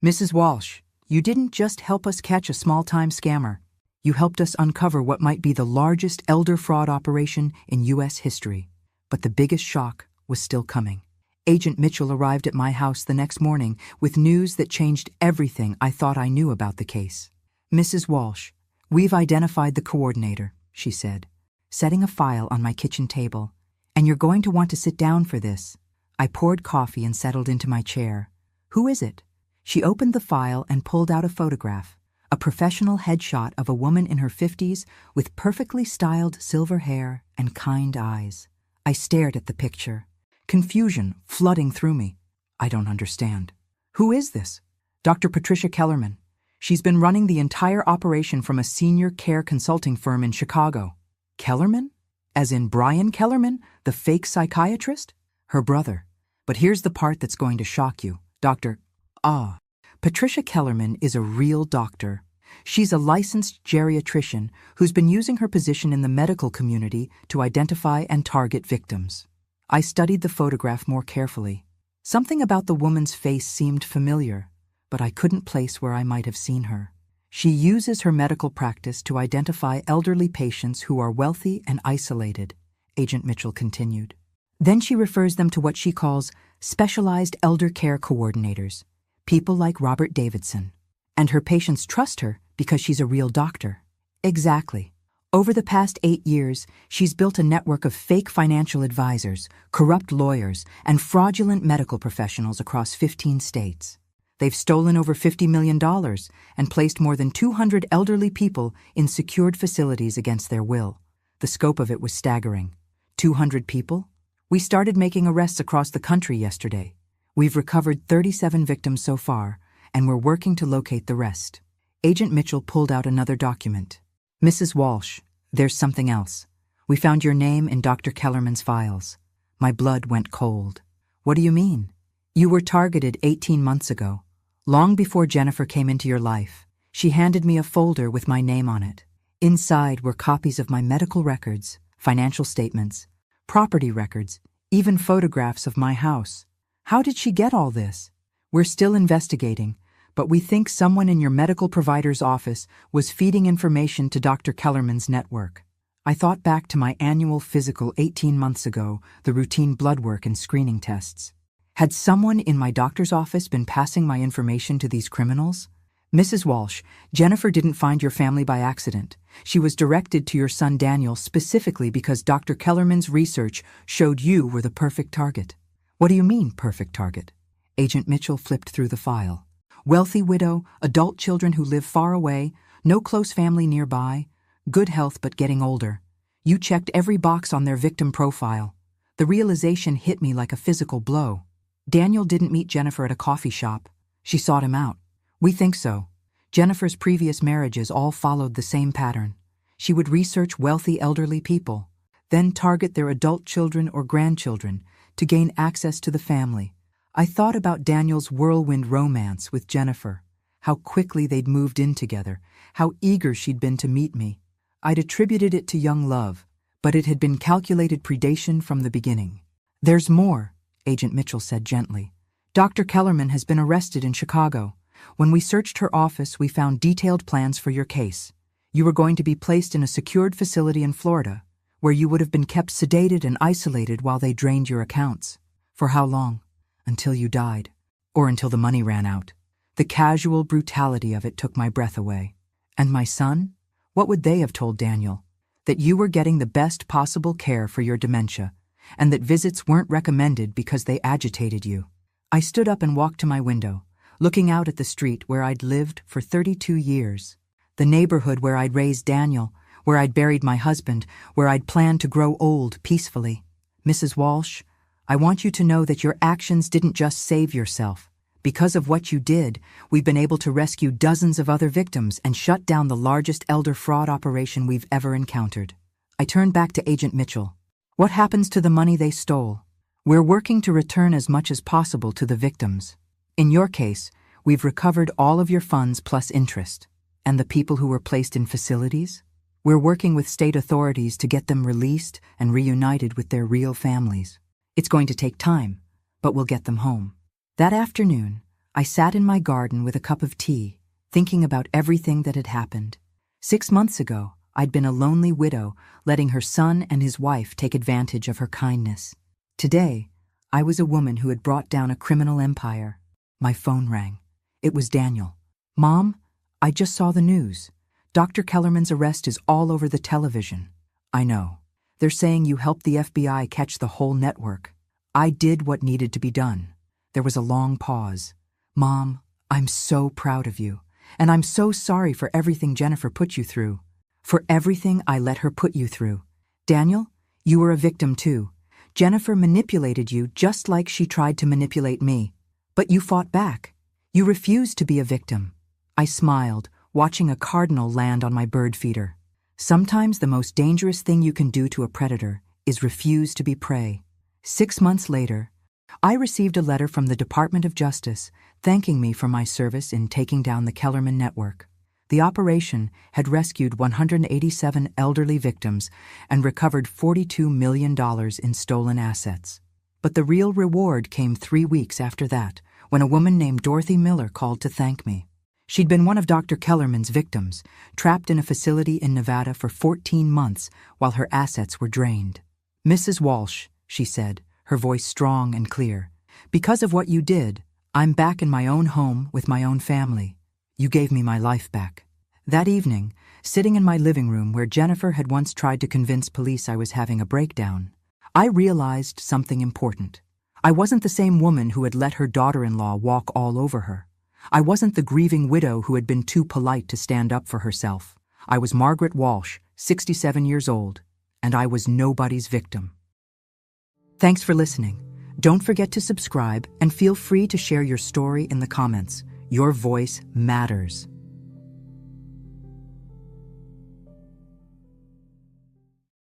Mrs. Walsh, you didn't just help us catch a small-time scammer. You helped us uncover what might be the largest elder fraud operation in U.S. history. But the biggest shock was still coming. Agent Mitchell arrived at my house the next morning with news that changed everything I thought I knew about the case. Mrs. Walsh, we've identified the coordinator, she said, setting a file on my kitchen table. And you're going to want to sit down for this. I poured coffee and settled into my chair. Who is it? She opened the file and pulled out a photograph, a professional headshot of a woman in her 50s with perfectly styled silver hair and kind eyes. I stared at the picture, confusion flooding through me. I don't understand. Who is this? Dr. Patricia Kellerman. She's been running the entire operation from a senior care consulting firm in Chicago. Kellerman? As in Brian Kellerman, the fake psychiatrist? Her brother. But here's the part that's going to shock you. Patricia Kellerman is a real doctor. She's a licensed geriatrician who's been using her position in the medical community to identify and target victims. I studied the photograph more carefully. Something about the woman's face seemed familiar, but I couldn't place where I might have seen her. She uses her medical practice to identify elderly patients who are wealthy and isolated, Agent Mitchell continued. Then she refers them to what she calls specialized elder care coordinators, people like Robert Davidson. And her patients trust her because she's a real doctor. Exactly. Over the past 8 years, she's built a network of fake financial advisors, corrupt lawyers, and fraudulent medical professionals across 15 states. They've stolen over $50 million and placed more than 200 elderly people in secured facilities against their will. The scope of it was staggering. 200 people? We started making arrests across the country yesterday. We've recovered 37 victims so far, and we're working to locate the rest. Agent Mitchell pulled out another document. Mrs. Walsh, there's something else. We found your name in Dr. Kellerman's files. My blood went cold. What do you mean? You were targeted 18 months ago, long before Jennifer came into your life. She handed me a folder with my name on it. Inside were copies of my medical records, financial statements, property records, even photographs of my house. How did she get all this? We're still investigating, but we think someone in your medical provider's office was feeding information to Dr. Kellerman's network. I thought back to my annual physical 18 months ago, the routine blood work and screening tests. Had someone in my doctor's office been passing my information to these criminals? Mrs. Walsh, Jennifer didn't find your family by accident. She was directed to your son Daniel specifically because Dr. Kellerman's research showed you were the perfect target. What do you mean, perfect target? Agent Mitchell flipped through the file. Wealthy widow, adult children who live far away, no close family nearby, good health but getting older. You checked every box on their victim profile. The realization hit me like a physical blow. Daniel didn't meet Jennifer at a coffee shop. She sought him out. We think so. Jennifer's previous marriages all followed the same pattern. She would research wealthy elderly people, then target their adult children or grandchildren to gain access to the family. I thought about Daniel's whirlwind romance with Jennifer, how quickly they'd moved in together, how eager she'd been to meet me. I'd attributed it to young love, but it had been calculated predation from the beginning. There's more, Agent Mitchell said gently. Dr. Kellerman has been arrested in Chicago. When we searched her office, we found detailed plans for your case. You were going to be placed in a secured facility in Florida, where you would have been kept sedated and isolated while they drained your accounts. For how long? Until you died. Or until the money ran out. The The casual brutality of it took my breath away. And my son? What would they have told Daniel? That you were getting the best possible care for your dementia, and that visits weren't recommended because they agitated you. I stood up and walked to my window, looking out at the street where I'd lived for 32 years. The neighborhood where I'd raised Daniel, where I'd buried my husband, where I'd planned to grow old peacefully. Mrs. Walsh, I want you to know that your actions didn't just save yourself. Because of what you did, we've been able to rescue dozens of other victims and shut down the largest elder fraud operation we've ever encountered. I turned back to Agent Mitchell. What happens to the money they stole? We're working to return as much as possible to the victims. In your case, we've recovered all of your funds plus interest. And the people who were placed in facilities? We're working with state authorities to get them released and reunited with their real families. It's going to take time, but we'll get them home. That afternoon, I sat in my garden with a cup of tea, thinking about everything that had happened. 6 months ago, I'd been a lonely widow, letting her son and his wife take advantage of her kindness. Today, I was a woman who had brought down a criminal empire. My phone rang. It was Daniel. Mom, I just saw the news. Dr. Kellerman's arrest is all over the television. I know. They're saying you helped the FBI catch the whole network. I did what needed to be done. There was a long pause. Mom, I'm so proud of you, and I'm so sorry for everything Jennifer put you through. For everything I let her put you through. Daniel, you were a victim too. Jennifer manipulated you just like she tried to manipulate me. But you fought back. You refused to be a victim. I smiled, watching a cardinal land on my bird feeder. Sometimes the most dangerous thing you can do to a predator is refuse to be prey. 6 months later, I received a letter from the Department of Justice thanking me for my service in taking down the Kellerman network. The operation had rescued 187 elderly victims and recovered $42 million in stolen assets. But the real reward came 3 weeks after that, when a woman named Dorothy Miller called to thank me. She'd been one of Dr. Kellerman's victims, trapped in a facility in Nevada for 14 months while her assets were drained. Mrs. Walsh, she said, her voice strong and clear, because of what you did, I'm back in my own home with my own family. You gave me my life back. That evening, sitting in my living room where Jennifer had once tried to convince police I was having a breakdown, I realized something important. I wasn't the same woman who had let her daughter-in-law walk all over her. I wasn't the grieving widow who had been too polite to stand up for herself. I was Margaret Walsh, 67 years old, and I was nobody's victim. Thanks for listening. Don't forget to subscribe and feel free to share your story in the comments. Your voice matters.